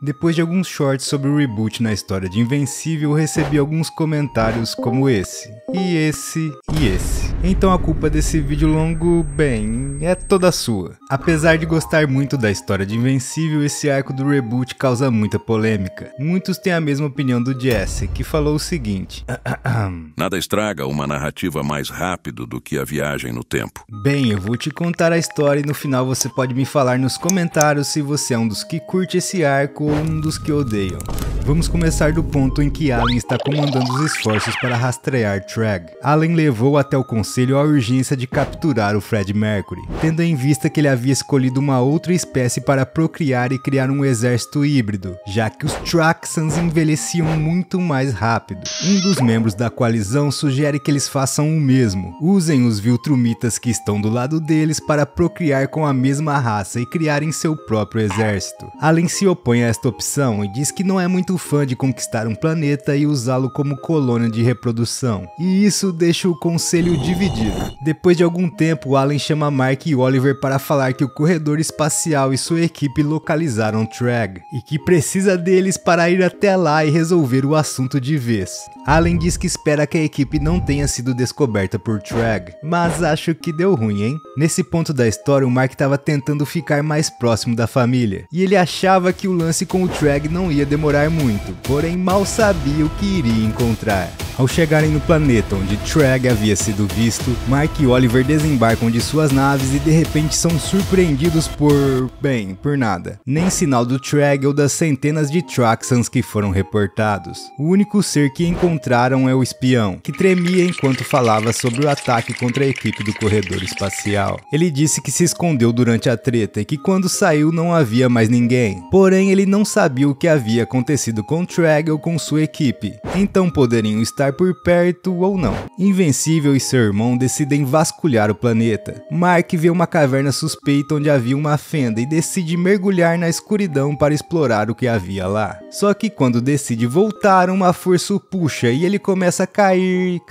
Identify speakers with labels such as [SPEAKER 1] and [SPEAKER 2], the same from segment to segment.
[SPEAKER 1] Depois de alguns shorts sobre o reboot na história de Invencível, eu recebi alguns comentários como esse, e esse, e esse. Então a culpa desse vídeo longo, é toda sua. Apesar de gostar muito da história de Invencível, esse arco do reboot causa muita polêmica. Muitos têm a mesma opinião do Jesse, que falou o seguinte:
[SPEAKER 2] Nada estraga uma narrativa mais rápido do que a viagem no tempo.
[SPEAKER 1] Bem, eu vou te contar a história e no final você pode me falar nos comentários se você é um dos que curte esse arco ou um dos que odeiam. Vamos começar do ponto em que Allen está comandando os esforços para rastrear Treg. Allen levou até o conselho a urgência de capturar o Fred Mercury, tendo em vista que ele havia escolhido uma outra espécie para procriar e criar um exército híbrido, já que os Traxans envelheciam muito mais rápido. Um dos membros da coalizão sugere que eles façam o mesmo. Usem os Viltrumitas que estão do lado deles para procriar com a mesma raça e criarem seu próprio exército. Allen se opõe a esta opção e diz que não é muito fã de conquistar um planeta e usá-lo como colônia de reprodução, e isso deixa o conselho dividido. Depois de algum tempo, Allen chama Mark e Oliver para falar que o corredor espacial e sua equipe localizaram Treg, e que precisa deles para ir até lá e resolver o assunto de vez. Allen diz que espera que a equipe não tenha sido descoberta por Treg, mas acho que deu ruim, hein? Nesse ponto da história, o Mark estava tentando ficar mais próximo da família, e ele achava que o lance com o Treg não ia demorar muito, porém mal sabia o que iria encontrar. Ao chegarem no planeta onde Treg havia sido visto, Mark e Oliver desembarcam de suas naves e de repente são surpreendidos por nada. Nem sinal do Treg ou das centenas de Traxans que foram reportados. O único ser que encontraram é o espião, que tremia enquanto falava sobre o ataque contra a equipe do corredor espacial. Ele disse que se escondeu durante a treta e que quando saiu não havia mais ninguém. Porém, ele não sabia o que havia acontecido com Treg ou com sua equipe, então poderiam estar por perto ou não. Invencível e seu irmão decidem vasculhar o planeta. Mark vê uma caverna suspeita onde havia uma fenda e decide mergulhar na escuridão para explorar o que havia lá. Só que quando decide voltar, uma força o puxa e ele começa a cair.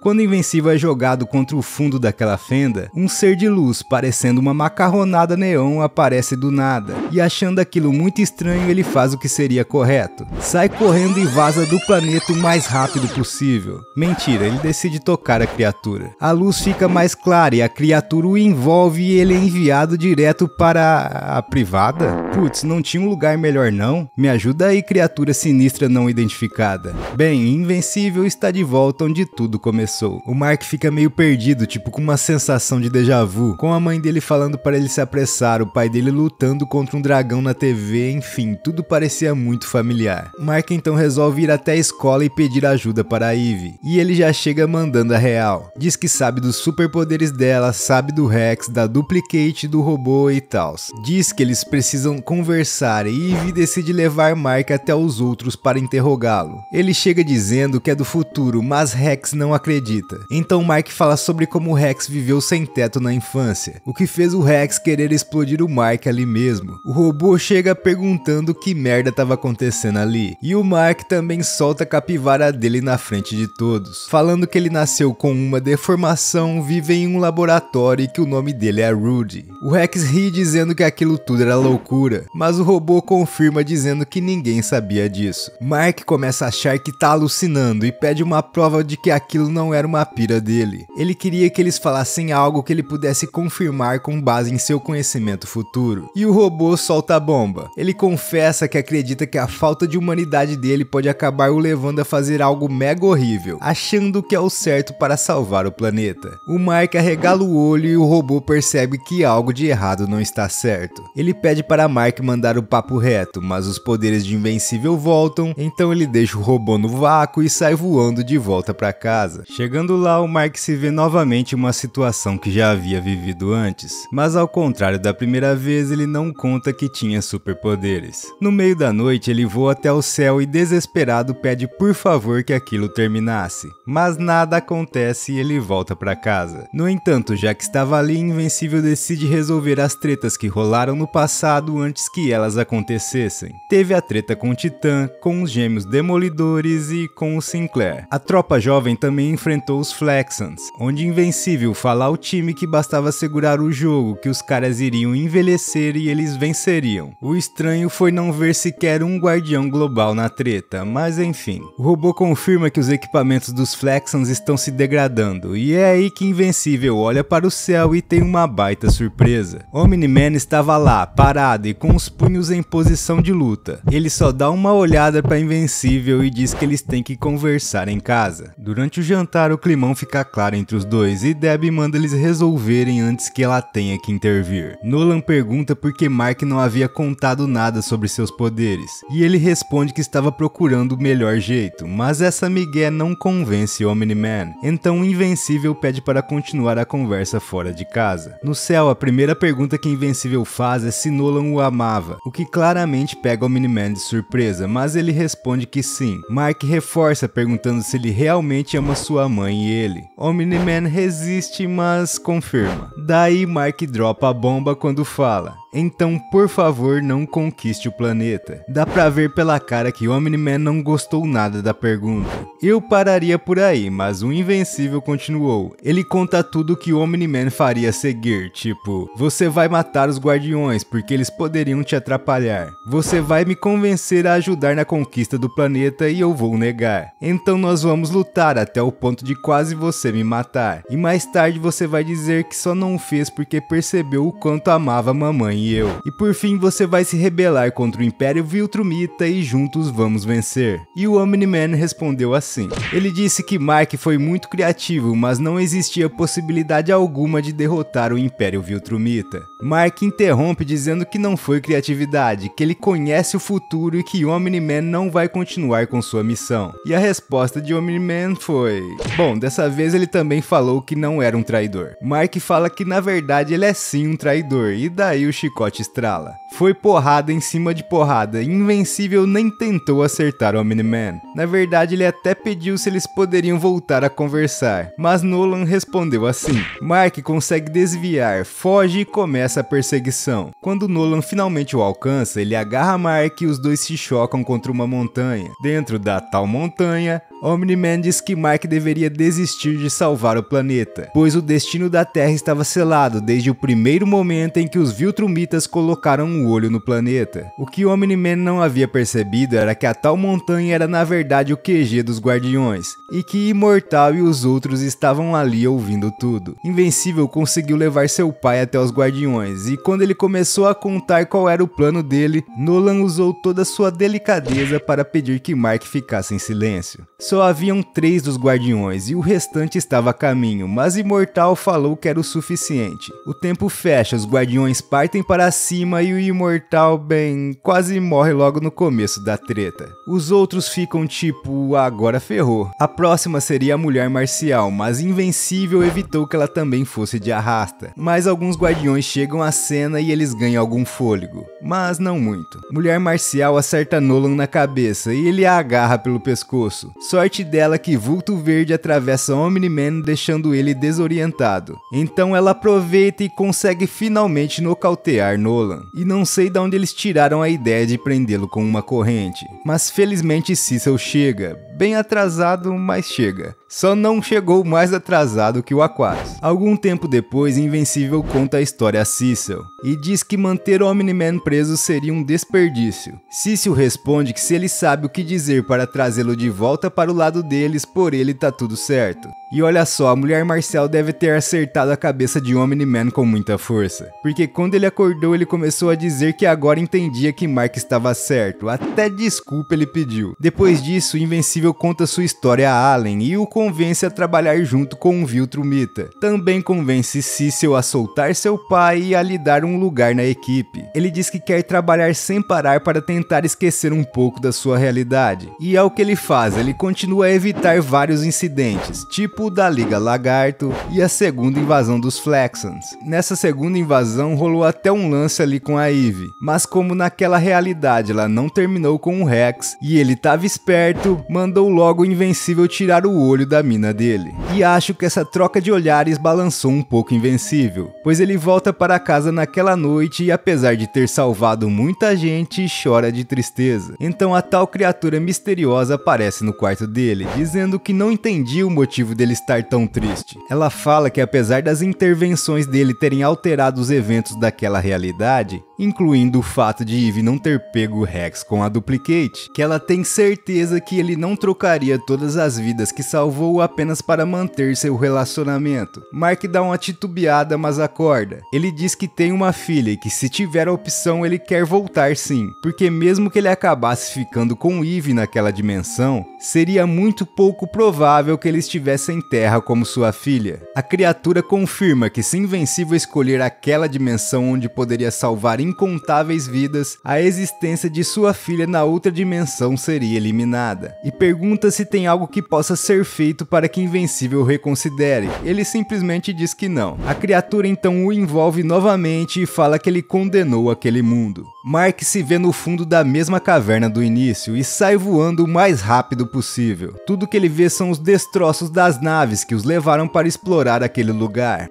[SPEAKER 1] Quando Invencível é jogado contra o fundo daquela fenda, um ser de luz, parecendo uma macarronada neon, aparece do nada, e achando aquilo muito estranho, ele faz o que seria correto. Sai correndo e vaza do planeta o mais rápido possível. Mentira, ele decide tocar a criatura. A luz fica mais clara e a criatura o envolve e ele é enviado direto para a privada? Putz, não tinha um lugar melhor não? Me ajuda aí, criatura sinistra não identificada. Bem, Invencível está de volta onde tudo começou. O Mark fica meio perdido, tipo com uma sensação de déjà vu, com a mãe dele falando para ele se apressar, o pai dele lutando contra um dragão na TV, enfim, tudo parecia muito familiar. Mark então resolve ir até a escola e pedir ajuda para a Eve, e ele já chega mandando a real. Diz que sabe dos superpoderes dela, sabe do Rex, da Duplicate, do robô e tal. Diz que eles precisam conversar e Eve decide levar Mark até os outros para interrogá-lo. Ele chega dizendo que é do futuro, mas Rex não acredita. Então Mark fala sobre como o Rex viveu sem teto na infância, o que fez o Rex querer explodir o Mark ali mesmo. O robô chega perguntando que merda estava acontecendo ali, e o Mark também solta a capivara dele na frente de todos, falando que ele nasceu com uma deformação, vive em um laboratório e que o nome dele é Rudy. O Rex ri dizendo que aquilo tudo era loucura, mas o robô confirma dizendo que ninguém sabia disso. Mark começa a achar que tá alucinando e pede uma prova de que aquilo não era uma pira dele. Ele queria que eles falassem algo que ele pudesse confirmar com base em seu conhecimento futuro. E o robô solta a bomba. Ele confessa que acredita que a falta de humanidade dele pode acabar o levando a fazer algo mega horrível, achando que é o certo para salvar o planeta. O Mark arregala o olho e o robô percebe que algo de errado não está certo. Ele pede para Mark mandar o papo reto, mas os poderes de Invencível voltam, então ele deixa o robô no vácuo e sai voando de volta para casa. Chegando lá, o Mark se vê novamente em uma situação que já havia vivido antes, mas ao contrário da primeira vez, ele não conta que tinha superpoderes. No meio da noite, ele voa até o céu e desesperado pede por favor que aquilo terminasse, mas nada acontece e ele volta para casa. No entanto, já que estava ali, Invencível decide resolver as tretas que rolaram no passado antes que elas acontecessem. Teve a treta com o Titã, com os gêmeos Demolidores e com o Sinclair. A tropa jovem também enfrentou os Flexans, onde Invencível fala ao time que bastava segurar o jogo, que os caras iriam envelhecer e eles venceriam. O estranho foi não ver sequer um guardião global na treta, mas enfim. O robô confirma que os equipamentos dos Flexans estão se degradando, e é aí que Invencível olha para o céu e tem uma baita surpresa. Omni-Man estava lá, parado e com os punhos em posição de luta. Ele só dá uma olhada para Invencível e diz que eles têm que conversar em casa. Durante o jantar, o climão fica claro entre os dois e Debbie manda eles resolverem antes que ela tenha que intervir. Nolan pergunta por que Mark não havia contado nada sobre seus poderes, e ele responde que estava procurando o melhor jeito, mas essa migué não convence Omni-Man. Então Invencível pede para continuar a conversa fora de casa. No céu, a primeira pergunta que Invencível faz é se Nolan o amava, o que claramente pega Omni-Man de surpresa, mas ele responde que sim. Mark reforça perguntando se ele realmente ama sua mãe e ele. Omni-Man resiste, mas confirma. Daí Mark dropa a bomba quando fala: então, por favor, não conquiste o planeta. Dá pra ver pela cara que Omni-Man não gostou nada da pergunta. Eu pararia por aí, mas o Invencível continuou. Ele conta tudo que Omni-Man faria a seguir, tipo: você vai matar os guardiões porque eles poderiam te atrapalhar. Você vai me convencer a ajudar na conquista do planeta e eu vou negar. Então nós vamos lutar até o ponto de quase você me matar. E mais tarde você vai dizer que só não fez porque percebeu o quanto amava a mamãe e eu. E por fim você vai se rebelar contra o Império Viltrumita e juntos vamos vencer. E o Omni-Man respondeu assim. Ele disse que Mark foi muito criativo, mas não existia possibilidade alguma de derrotar o Império Viltrumita. Mark interrompe dizendo que não foi criatividade, que ele conhece o futuro e que Omni-Man não vai continuar com sua missão. E a resposta de Omni-Man foi: bom, dessa vez ele também falou que não era um traidor. Mark fala que na verdade ele é sim um traidor, e daí o chicote estrala. Foi porrada em cima de porrada, e Invencível nem tentou acertar o Omni-Man. Na verdade ele até pediu se eles poderiam voltar a conversar, mas Nolan respondeu assim. Mark consegue desviar, foge e começa a perseguição. Quando Nolan finalmente o alcança, ele agarra Mark e os dois se chocam contra uma montanha. Dentro da tal montanha, Omni-Man diz que Mark deveria desistir de salvar o planeta, pois o destino da Terra estava selado desde o primeiro momento em que os Viltrumitas colocaram um olho no planeta. O que Omni-Man não havia percebido era que a tal montanha era na verdade o QG dos Guardiões, e que Imortal e os outros estavam ali ouvindo tudo. Invencível conseguiu levar seu pai até os Guardiões, e quando ele começou a contar qual era o plano dele, Nolan usou toda sua delicadeza para pedir que Mark ficasse em silêncio. Só haviam 3 dos Guardiões e o restante estava a caminho, mas Imortal falou que era o suficiente. O tempo fecha, os Guardiões partem para cima e o Imortal, bem, quase morre logo no começo da treta. Os outros ficam tipo, agora ferrou. A próxima seria a Mulher Marcial, mas Invencível evitou que ela também fosse de arrasta. Mas alguns Guardiões chegam à cena e eles ganham algum fôlego, mas não muito. Mulher Marcial acerta Nolan na cabeça e ele a agarra pelo pescoço. Sorte dela que Vulto Verde atravessa Omni-Man deixando ele desorientado. Então ela aproveita e consegue finalmente nocautear Nolan. E não sei de onde eles tiraram a ideia de prendê-lo com uma corrente. Mas felizmente Cecil chega. Bem atrasado, mas chega. Só não chegou mais atrasado que o Aquarius. Algum tempo depois, Invencível conta a história a Cecil e diz que manter o Omni-Man preso seria um desperdício. Cecil responde que se ele sabe o que dizer para trazê-lo de volta para o lado deles, por ele tá tudo certo. E olha só, a Mulher Marcial deve ter acertado a cabeça de Omni-Man com muita força, porque quando ele acordou ele começou a dizer que agora entendia que Mark estava certo, até desculpa ele pediu. Depois disso, Invencível conta sua história a Allen e o convence a trabalhar junto com um Viltrumita. Também convence Cecil a soltar seu pai e a lhe dar um lugar na equipe. Ele diz que quer trabalhar sem parar para tentar esquecer um pouco da sua realidade. E é o que ele faz, ele continua a evitar vários incidentes, tipo o da Liga Lagarto e a segunda invasão dos Flexans. Nessa segunda invasão rolou até um lance ali com a Eve, mas como naquela realidade ela não terminou com o Rex e ele tava esperto, mandou logo o Invencível tirar o olho da mina dele. E acho que essa troca de olhares balançou um pouco Invencível, pois ele volta para casa naquela noite e apesar de ter salvado muita gente, chora de tristeza. Então a tal criatura misteriosa aparece no quarto dele, dizendo que não entendia o motivo dele estar tão triste. Ela fala que apesar das intervenções dele terem alterado os eventos daquela realidade, incluindo o fato de Eve não ter pego o Rex com a Duplicate, que ela tem certeza que ele não trocaria todas as vidas que salvou apenas para manter seu relacionamento. Mark dá uma titubeada, mas acorda. Ele diz que tem uma filha e que se tiver a opção ele quer voltar sim, porque mesmo que ele acabasse ficando com Eve naquela dimensão, seria muito pouco provável que ele estivesse em Terra como sua filha. A criatura confirma que se Invencível escolher aquela dimensão onde poderia salvar incontáveis vidas, a existência de sua filha na outra dimensão seria eliminada. E pergunta se tem algo que possa ser feito para que Invencível reconsidere. Ele simplesmente diz que não. A criatura então o envolve novamente e fala que ele condenou aquele mundo. Mark se vê no fundo da mesma caverna do início e sai voando o mais rápido possível. Tudo que ele vê são os destroços das naves que os levaram para explorar aquele lugar.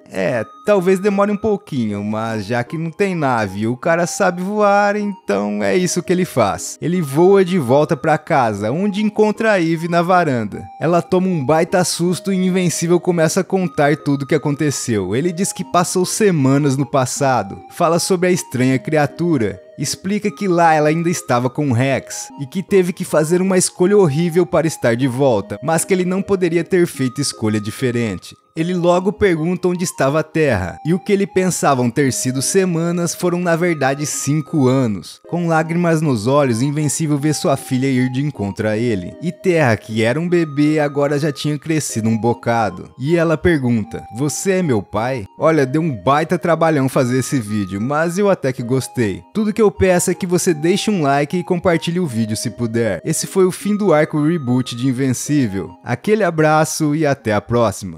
[SPEAKER 1] Talvez demore um pouquinho, mas já que não tem nave e o cara sabe voar, então é isso que ele faz. Ele voa de volta para casa, onde encontra a Eve na varanda. Ela toma um baita susto e Invencível começa a contar tudo o que aconteceu. Ele diz que passou semanas no passado, fala sobre a estranha criatura, explica que lá ela ainda estava com o Rex e que teve que fazer uma escolha horrível para estar de volta, mas que ele não poderia ter feito escolha diferente. Ele logo pergunta onde estava a Terra, e o que ele pensavam ter sido semanas foram na verdade 5 anos. Com lágrimas nos olhos, Invencível vê sua filha ir de encontro a ele, e Terra, que era um bebê, agora já tinha crescido um bocado. E ela pergunta, você é meu pai? Olha, deu um baita trabalhão fazer esse vídeo, mas eu até que gostei. Tudo que eu peço é que você deixe um like e compartilhe o vídeo se puder. Esse foi o fim do arco reboot de Invencível. Aquele abraço e até a próxima.